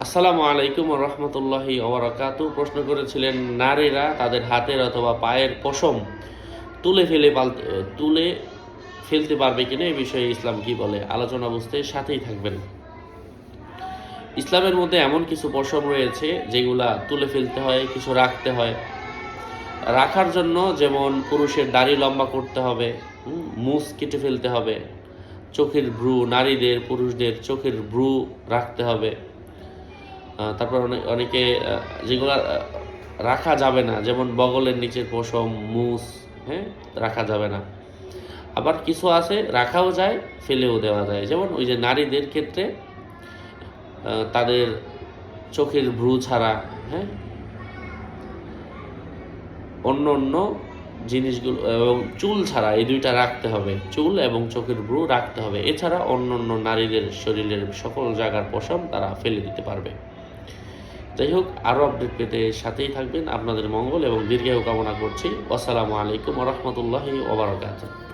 আসসালামু আলাইকুম রহমতুল্লাহি ওবরাকাতু। প্রশ্ন করেছিলেন, নারীরা তাদের হাতের অথবা পায়ের পশম তুলে ফেলে তুলে ফেলতে পারবে কিনা, এই বিষয়ে ইসলাম কি বলে। আলোচনা বুঝতে সাথেই থাকবেন। ইসলামের মধ্যে এমন কিছু পশম রয়েছে যেগুলা তুলে ফেলতে হয়, কিছু রাখতে হয়। রাখার জন্য যেমন পুরুষের দাড়ি লম্বা করতে হবে, মুছ কেটে ফেলতে হবে, চোখের ভ্রু, নারীদের পুরুষদের চোখের ভ্রু রাখতে হবে। তারপর অনেকে যেগুলো রাখা যাবে না, যেমন বগলের নিচের পশম, মুছ, হ্যাঁ, রাখা যাবে না। আবার কিছু আছে রাখাও যায়, ফেলেও দেওয়া যায়। যেমন ওই যে নারীদের ক্ষেত্রে তাদের চোখের ভ্রু ছাড়া, হ্যাঁ, অন্য অন্য জিনিসগুলো এবং চুল ছাড়া, এই দুইটা রাখতে হবে। চুল এবং চোখের ভ্রু রাখতে হবে। এছাড়া অন্য অন্য নারীদের শরীরের সকল জায়গার পশম তারা ফেলে দিতে পারবে। যাই হোক, আরও আপডেট পেতে সাথেই থাকবেন। আপনাদের মঙ্গল এবং দীর্ঘায়ু কামনা করছি। আসসালামু আলাইকুম ওয়া রাহমাতুল্লাহি ওয়া বারাকাতুহু।